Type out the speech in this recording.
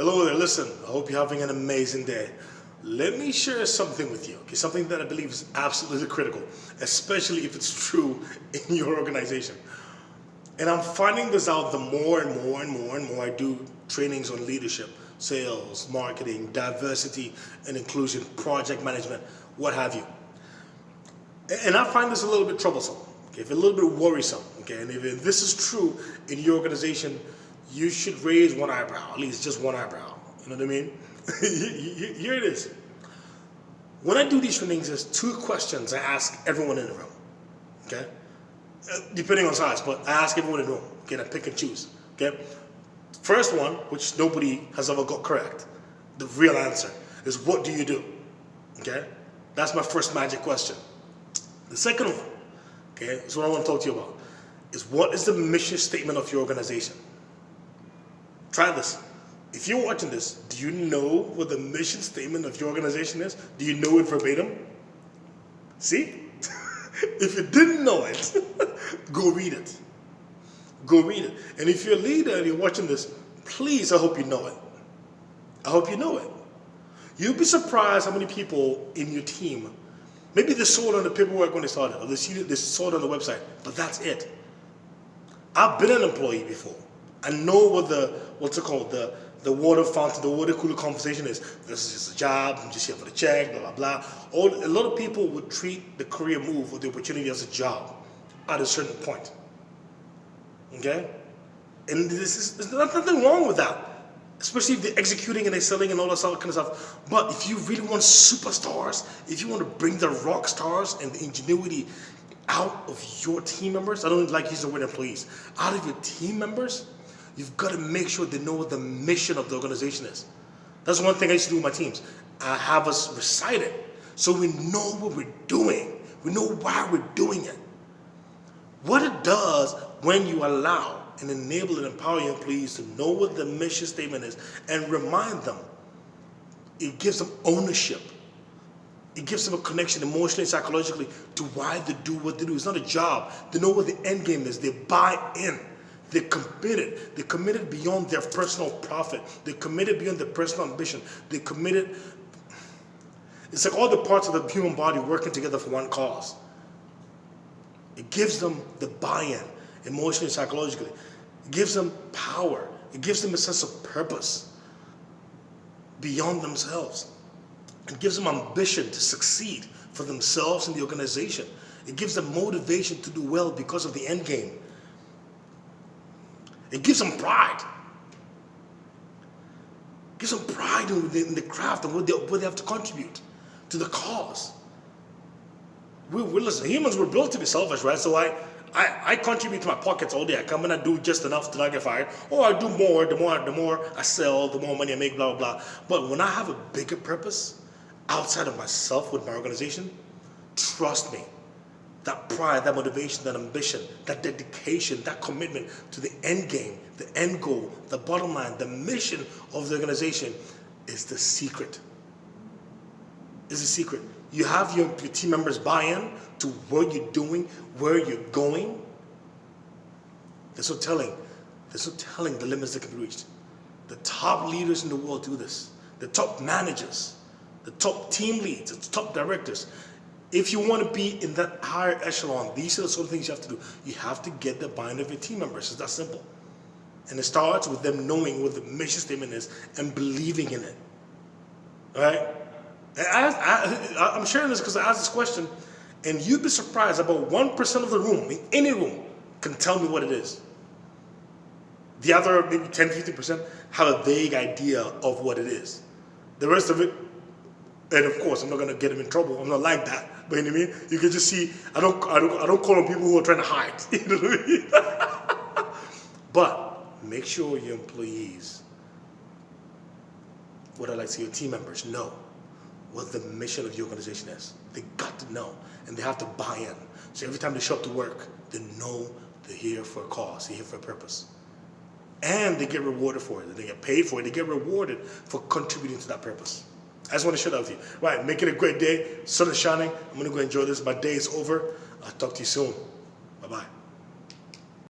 Hello there, listen, I hope you're having an amazing day. Let me share something with you, okay? Something that I believe is absolutely critical, especially if it's true in your organization. And I'm finding this out the more and more I do trainings on leadership, sales, marketing, diversity and inclusion, project management, what have you. And I find this a little bit troublesome, okay? If a little bit worrisome, okay? And if this is true in your organization, you should raise one eyebrow, at least just one eyebrow. You know what I mean? Here it is. When I do these trainings, there's two questions I ask everyone in the room, okay? Depending on size, but I ask everyone in the room, okay? And I pick and choose, okay? First one, which nobody has ever got correct, the real answer is, what do you do? Okay? That's my first magic question. The second one, okay, is what I want to talk to you about, is what is the mission statement of your organization? Try this. If you're watching this, do you know what the mission statement of your organization is? Do you know it verbatim? See? If you didn't know it, go read it. Go read it. And if you're a leader and you're watching this, please, I hope you know it. I hope you know it. You'll be surprised how many people in your team, maybe they saw it on the paperwork when they started, or they saw it on the website, but that's it. I've been an employee before. I know what the water fountain, the water cooler conversation is. This is just a job, I'm just here for the check, blah, blah, blah. A lot of people would treat the career move or the opportunity as a job at a certain point. Okay? And there's nothing wrong with that. Especially if they're executing and they're selling and all that kind of stuff. But if you really want superstars, if you want to bring the rock stars and the ingenuity out of your team members, I don't like using the word employees, out of your team members, you've got to make sure they know what the mission of the organization is. That's one thing I used to do with my teams. I have us recite it so we know what we're doing. We know why we're doing it. What it does when you allow and enable and empower your employees to know what the mission statement is and remind them, it gives them ownership. It gives them a connection emotionally and psychologically to why they do what they do. It's not a job. They know what the end game is. They buy in. They're committed. They're committed beyond their personal profit. They're committed beyond their personal ambition. They're committed. It's like all the parts of the human body working together for one cause. It gives them the buy-in, emotionally and psychologically. It gives them power. It gives them a sense of purpose beyond themselves. It gives them ambition to succeed for themselves and the organization. It gives them motivation to do well because of the end game. It gives them pride. It gives them pride in the craft and what they have to contribute to the cause. Listen, humans were built to be selfish, right? So I contribute to my pockets all day. I come and I do just enough to not get fired. Or I do more, the more I sell, the more money I make, blah, blah, blah. But when I have a bigger purpose outside of myself with my organization, trust me, that pride, that motivation, that ambition, that dedication, that commitment to the end game, the end goal, the bottom line, the mission of the organization is the secret. Is the secret. You have your team members buy in to what you're doing, where you're going. There's no telling the limits that can be reached. The top leaders in the world do this. The top managers, the top team leads, the top directors. If you want to be in that higher echelon, these are the sort of things you have to do. You have to get the buy-in of your team members. It's that simple. And it starts with them knowing what the mission statement is and believing in it. All right? I'm sharing this because I asked this question, and you'd be surprised about 1% of the room, in any room, can tell me what it is. The other maybe 10-15% have a vague idea of what it is. The rest of it, and of course, I'm not going to get them in trouble. I'm not like that. But you know what I mean? You can just see, I don't call on people who are trying to hide. You know what I mean? But make sure your employees, what I like to say, your team members, know what the mission of your organization is. They got to know, and they have to buy in. So every time they show up to work, they know they're here for a cause, they're here for a purpose. And they get rewarded for it. They get paid for it. They get rewarded for contributing to that purpose. I just want to share that with you. Right, make it a great day. Sun is shining. I'm going to go enjoy this. My day is over. I'll talk to you soon. Bye-bye.